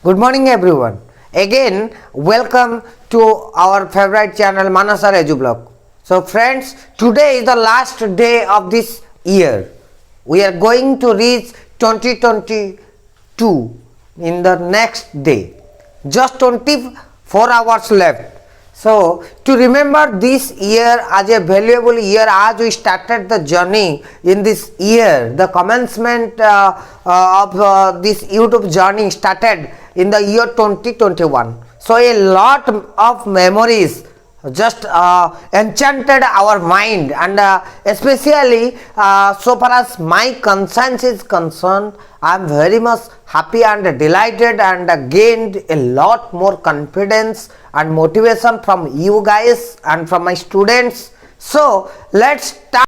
Good morning everyone. Again, welcome to our favorite channel Manasar EduBlog. So friends, today is the last day of this year. We are going to reach 2022 in the next day. Just 24 hours left. So, to remember this year as a valuable year, as we started the journey in this year, the commencement of this YouTube journey started in the year 2021. So, a lot of memories just enchanted our mind, and especially so far as my conscience is concerned, I am very much happy and delighted and gained a lot more confidence and motivation from you guys and from my students. So let's start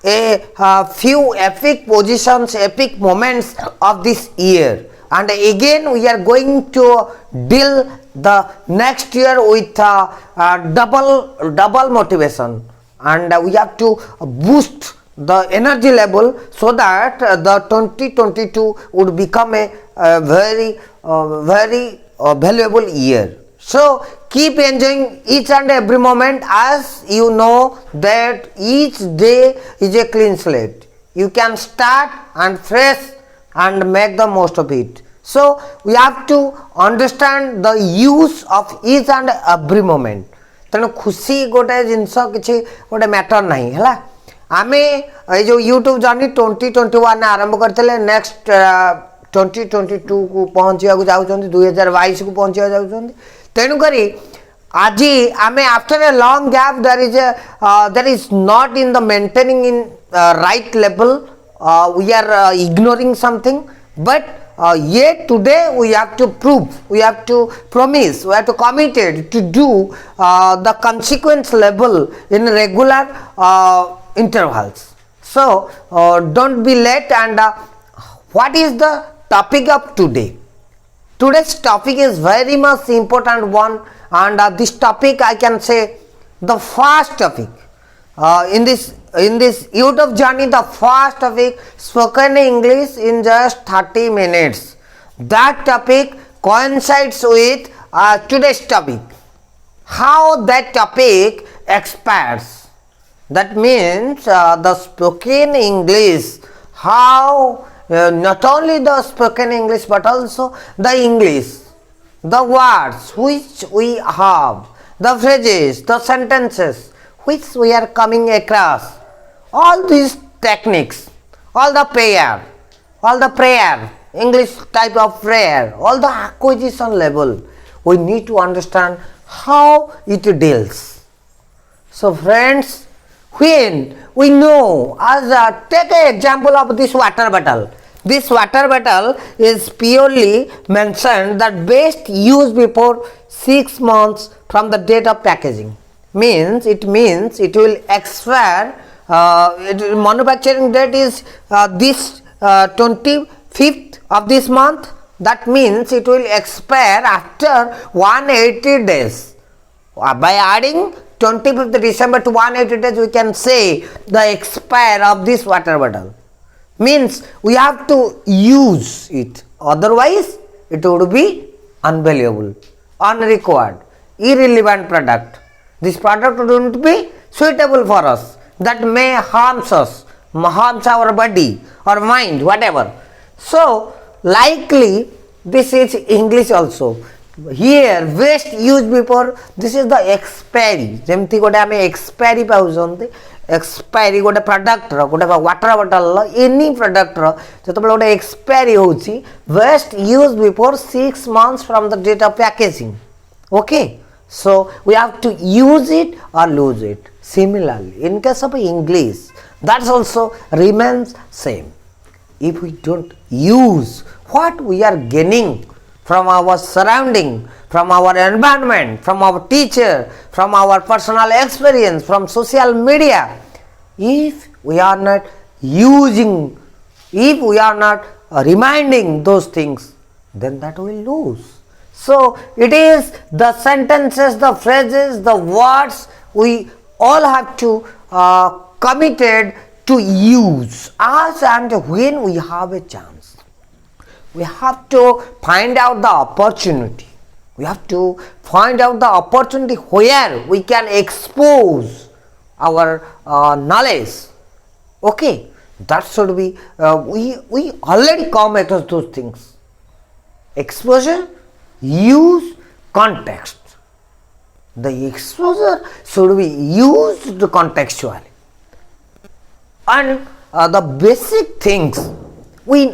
a few epic positions, epic moments of this year, and again we are going to deal the next year with double motivation, and we have to boost the energy level so that the 2022 would become a very valuable year. So keep enjoying each and every moment, as you know that each day is a clean slate. You can start and fresh and make the most of it. So we have to understand the use of each and every moment. तेणु खुशी गोटे जिनस कि गोटे matter नहीं है आम जो YouTube journey 2021 आरंभ करते नेक्स्ट 2022 को पहुँचा जाऊँच 2022 को पहुँचा जाऊँच तेणुक आज आम after a long gap there is not in the maintaining in right level we are ignoring something but yet today we have to prove, we have to promise, we have to committed to do the consequence level in regular intervals. So don't be late. And what is the topic of today? Today's topic is very much important one, and this topic I can say the first topic in this YouTube journey, the first topic, spoken English in just 30 minutes. That topic coincides with today's topic. How that topic expands. That means the spoken English, how not only the spoken English but also the English, the words which we have, the phrases, the sentences which we are coming across, all these techniques, all the prayer, English type of prayer, all the acquisition level, we need to understand how it deals. So friends, when we know, as take an example of this water bottle. This water bottle is purely mentioned that best used before 6 months from the date of packaging. It means it will expire. Manufacturing date is this 25th of this month. That means it will expire after 180 days. By adding 25th December to 180 days, we can say the expire of this water bottle. Means we have to use it, otherwise it would be unvaluable, unrequired, irrelevant product. This product would not be suitable for us, that may harms us, harms our body or mind, whatever. So likely this is English also. Here waste used before, this is the expiry. जेमती गोटे आम expiry पाऊँ, expiry गोटे product गोटे water bottle any product जो गोटे expiry होची best use before 6 months from the date of packaging. Okay, so we have to use it or lose it. Similarly, in case of English, that's also remains same. If we don't use what we are gaining from our surrounding, from our environment, from our teacher, from our personal experience, from social media, if we are not using, if we are not reminding those things, then that will lose. So it is the sentences, the phrases, the words we all have to committed to use as and when we have a chance. we have to find out the opportunity. We have to find out the opportunity where we can expose our knowledge. Okay, that should be, we already come across those things. Exposure, use, context. The exposure should be used contextually. And the basic things we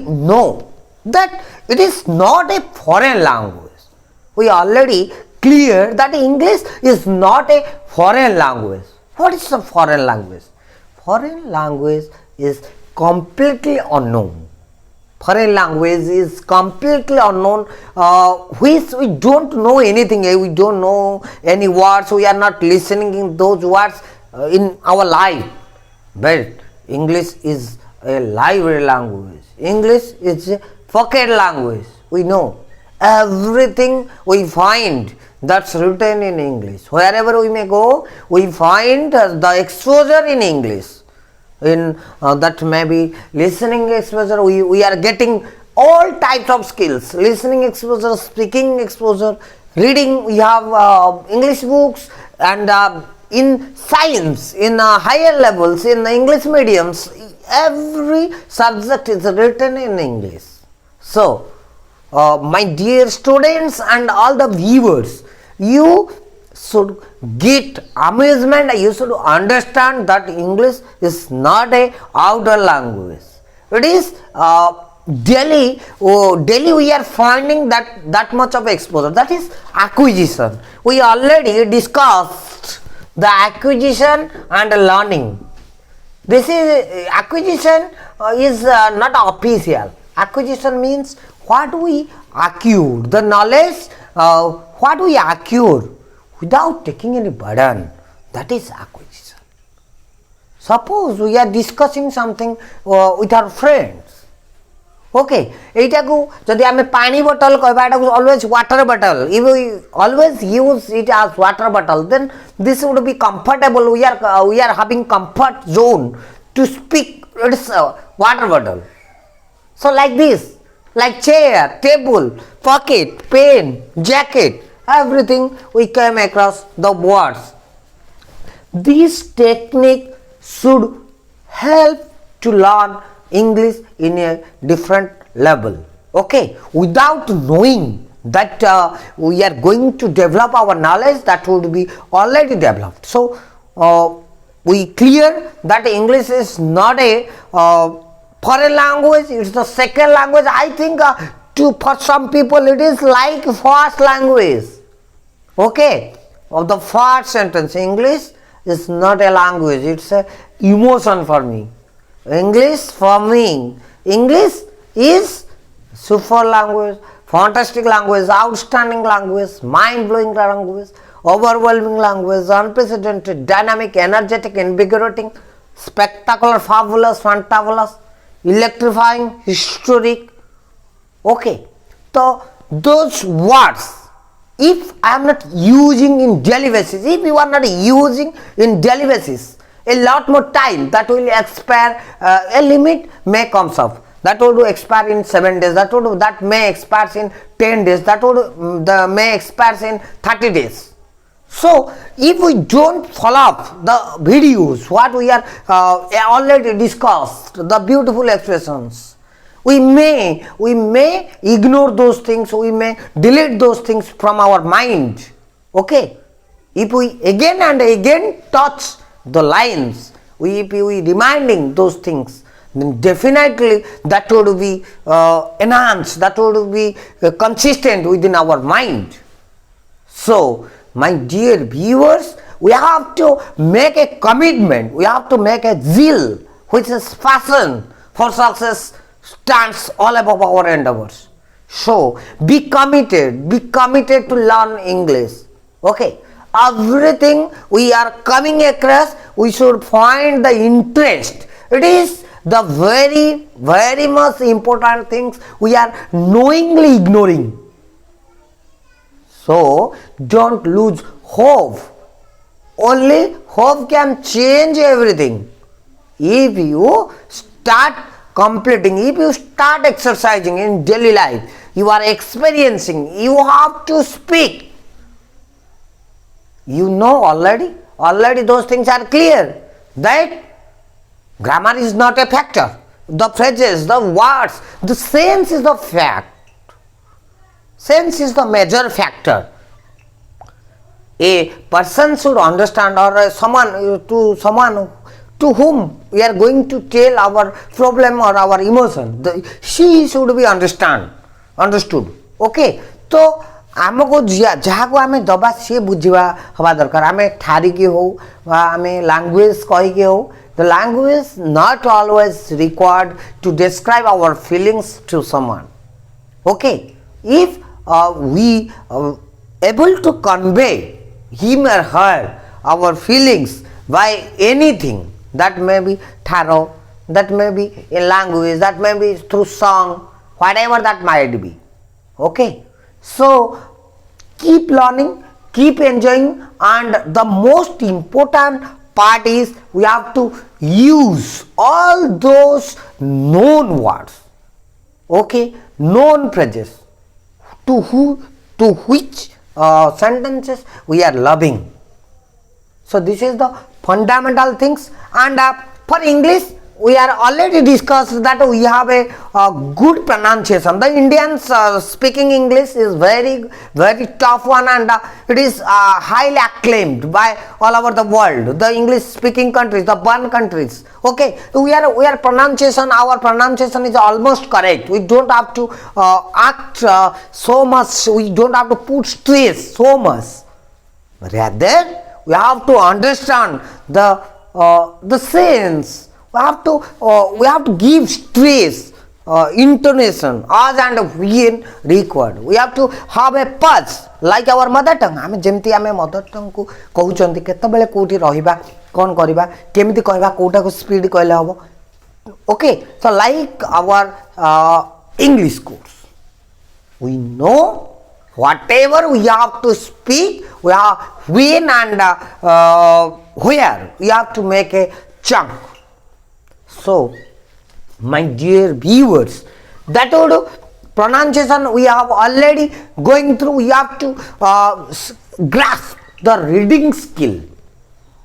know that it is not a foreign language. We already clear that English is not a foreign language. What is a foreign language? Foreign language is completely unknown. Foreign language is completely unknown, which we don't know anything. We don't know any words. We are not listening in those words in our life. But English is a live language. English is a pocket language. We know everything we find that's written in English. Wherever we may go, we find the exposure in English. In that may be listening exposure, we are getting all types of skills. Listening exposure, speaking exposure, reading, we have English books, and in science, in higher levels, in English mediums, every subject is written in English. So, my dear students and all the viewers, you should get amazement. You should understand that English is not a outer language. It is daily we are finding that much of exposure. That is acquisition. We already discussed the acquisition and learning. This is acquisition is not official. Acquisition means what we acquire, the knowledge what we acquire without taking any burden. That is acquisition. Suppose we are discussing something with our friends. Okay, eitaku jodi ame pani bottle कहबा एटाku always water bottle. If we always use it as water bottle, then this would be comfortable. We are having comfort zone to speak. It's water bottle. So like this, like chair, table, pocket, pen, jacket, everything we came across the words. This technique should help to learn English in a different level. Okay, without knowing that we are going to develop our knowledge, that would be already developed. So we clear that English is not a foreign language. It's the second language. I think for some people it is like first language. Okay, of the first sentence, English is not a language. It's a emotion for me. English for me, English is super language, fantastic language, outstanding language, mind-blowing language, overwhelming language, unprecedented, dynamic, energetic, invigorating, spectacular, fabulous, fantabulous, electrifying, historic. Okay, so those words, if I am not using in daily basis, if you are not using in daily basis, a lot more time that will expire, a limit may comes up. That would expire in 7 days, that may expire in 10 days, may expire in 30 days. So if we don't follow up the videos, what we are already discussed, the beautiful expressions, we may ignore those things, we may delete those things from our mind. Okay, if we again and again touch the lines, if we reminding those things, then definitely that would be enhanced, that would be consistent within our mind. So my dear viewers, we have to make a commitment, we have to make a zeal, which is passion for success stands all above our endeavors. So be committed to learn English. Okay, everything we are coming across, we should find the interest. It is the very most important things we are knowingly ignoring. So don't lose hope. Only hope can change everything. If you start completing, if you start exercising in daily life, you are experiencing, you have to speak. You know already those things are clear, that grammar is not a factor. The phrases, the words, the sense is the fact. Sense is the major factor. A person should understand, or someone to whom we are going to tell our problem or our emotion, she should be understood. Okay, so आमको जहाँ को आम दबा सी बुझा हवा दरकार आम ठारिकी हो आम लैंग्वेज कहीकि हो the language not always required to describe our feelings to someone okay if we able to convey him or her our feelings by anything that may be tarot, that may be in language, that may be through song, whatever that might be. Okay, so keep learning, keep enjoying, and the most important part is we have to use all those known words, okay, known phrases to which sentences we are loving. So this is the fundamental things, and for English we are already discussed that we have a good pronunciation. The Indians speaking English is very tough one, and it is highly acclaimed by all over the world, the English speaking countries, the one countries. Okay, we are pronunciation, our pronunciation is almost correct. We don't have to act so much, we don't have to put stress so much, rather we have to understand the sense. We have to give stress, intonation, as and when required. We have to have a pulse like our mother tongue. आमे जेमती आमे mother tongue को कहउचंती केतबेले कोठी रहिबा कोन करिबा केमिति कहबा कोटा को speed कहले हबो. Okay, so like our English course, we know whatever we have to speak, we have when and where we have to make a chunk. So, my dear viewers, that would pronunciation we have already going through. We have to grasp the reading skill.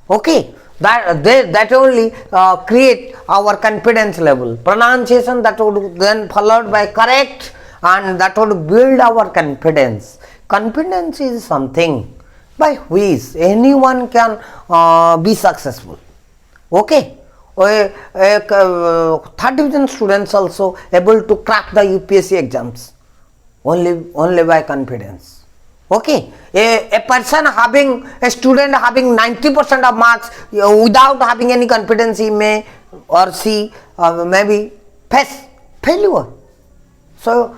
Okay, that only create our confidence level. Pronunciation that would then followed by correct, and that would build our confidence. Confidence is something by which anyone can be successful. Okay. 30 division students also able to crack the UPSC exams only by confidence. Okay, a person having a student having 90% of marks without having any confidence, he may or she maybe face failure. So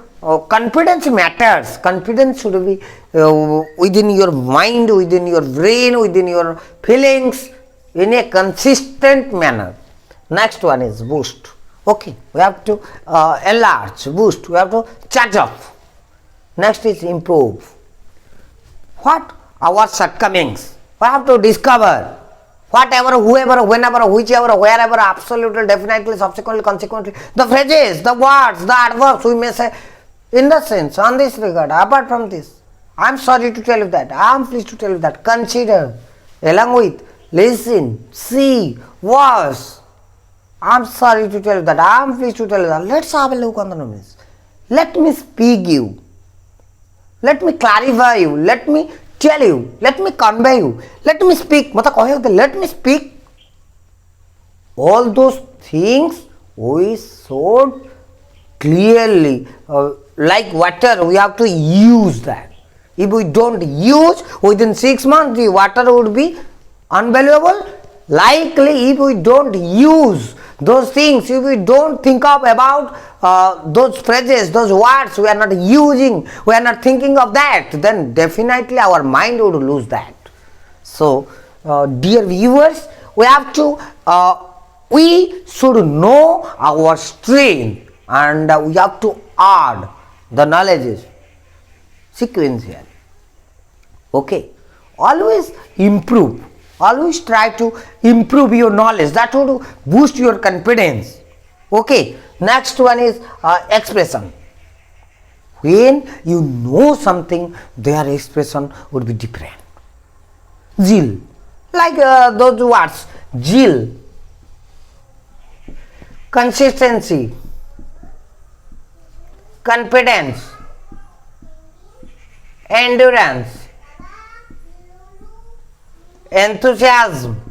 confidence matters. Confidence should be within your mind, within your brain, within your feelings in a consistent manner. Next one is boost. Okay, we have to enlarge, boost, we have to charge up. Next is improve. What? Our shortcomings. We have to discover. Whatever, whoever, whenever, whichever, wherever, absolutely, definitely, subsequently, consequently. The phrases, the words, the adverbs, we may say in the sense, on this regard, apart from this. I am sorry to tell you that. I am pleased to tell you that. Consider, along with, listen, see, watch. I am sorry to tell you that. I am pleased to tell you that. Let's have a look on the numbers. Let me speak you. Let me clarify you. Let me tell you. Let me convey you. Let me speak. Let me speak. All those things we should clearly, like water, we have to use that. If we don't use, within 6 months the water would be unvaluable. Likely, if we don't use those things, if we don't think about those phrases, those words, we are not using, we are not thinking of that, then definitely our mind would lose that. So, dear viewers, we have to, we should know our strength, and we have to add the knowledge sequentially. Okay, always improve. Always try to improve your knowledge. That would boost your confidence. Okay, next one is expression. When you know something, their expression would be different. Zeal, like those words, zeal, consistency, confidence, endurance, enthusiasm.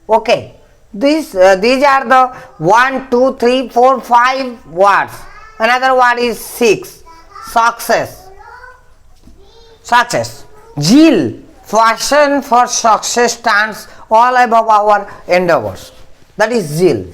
Okay, these are the 1, 2, 3, 4, 5 words. Another word is 6. Success. Success. Zeal, passion for success stands all above our endeavors. That is zeal.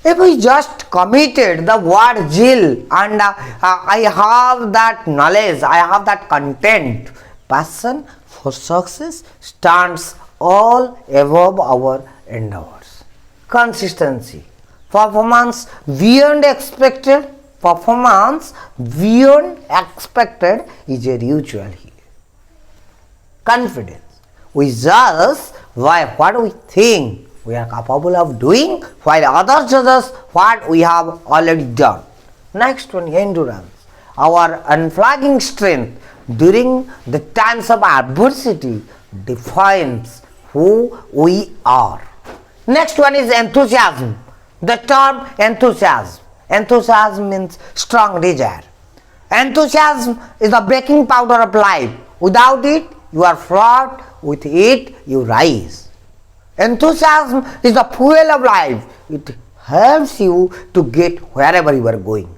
If we just committed the word zeal and I have that knowledge, I have that content, passion for success stands all above our endeavors. Consistency, performance beyond expected, performance beyond expected is a ritual here. Confidence, we judge by what we think we are capable of doing, while others judge us what we have already done. Next one, endurance, our unflagging strength during the times of adversity defines who we are. Next one is enthusiasm. The term enthusiasm. Enthusiasm means strong desire. Enthusiasm is the baking powder of life. Without it, you are flat. With it, you rise. Enthusiasm is the fuel of life. It helps you to get wherever you are going.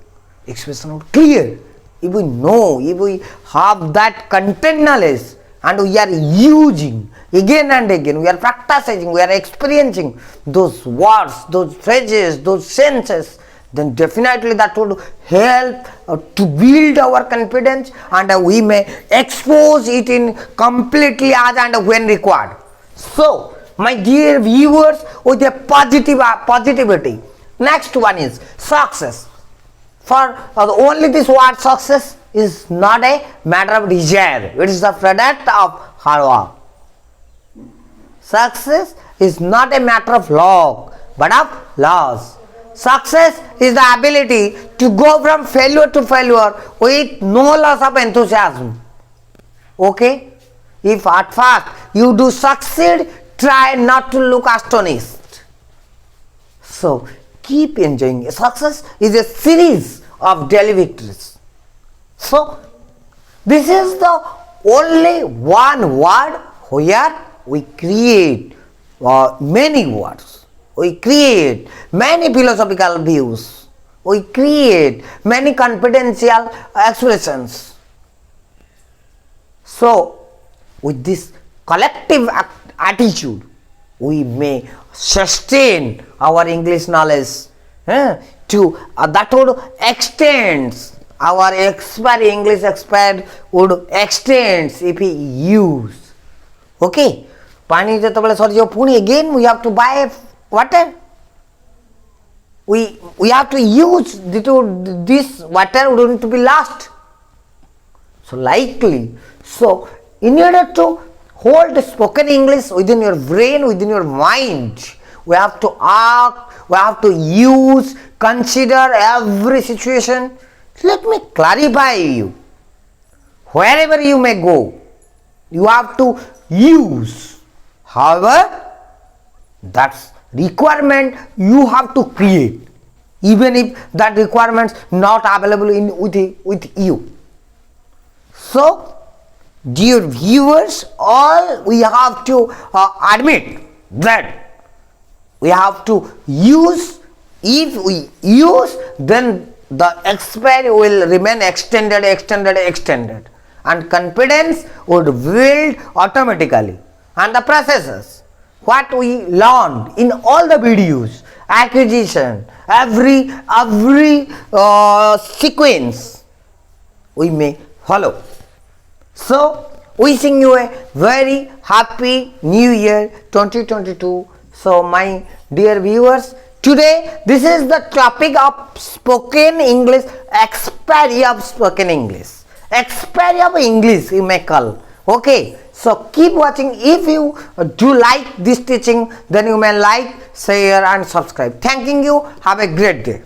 Expression of clear. If we know, if we have that content knowledge and we are using again and again, we are practicing, we are experiencing those words, those phrases, those sentences, then definitely that would help to build our confidence, and we may expose it in completely as and when required. So, my dear viewers, with a positivity. Next one is success. For only this word success is not a matter of desire. It is the product of hard work. Success is not a matter of luck, but of loss. Success is the ability to go from failure to failure with no loss of enthusiasm. Okay? If at first you do succeed, try not to look astonished. So, keep enjoying. Success is a series of daily victories. So, this is the only one word where we create many words. We create many philosophical views. We create many confidential expressions. So, with this collective attitude, we may sustain our English knowledge to that would extend our English expert would extend if we use. Okay, pani jeteବେଳେ ସରିଯିବ ପୁଣି again we have to buy water. We have to use this water wouldn't to be lost. So likely, so in order to hold spoken English within your brain, within your mind, we have to act, we have to use, consider every situation. Let me clarify you. Wherever you may go, you have to use. However, that's requirement you have to create, even if that requirement not available with you. So, dear viewers, all we have to admit that we have to use. If we use, then the expert will remain extended, and confidence would build automatically. And the processes, what we learned in all the videos, acquisition, every sequence, we may follow. So, wishing you a very happy New Year 2022. So, my dear viewers, today this is the topic of spoken English, expiry of spoken English, expiry of English you may call. Okay, So keep watching. If you do like this teaching, then you may like, share and subscribe. Thanking you. Have a great day.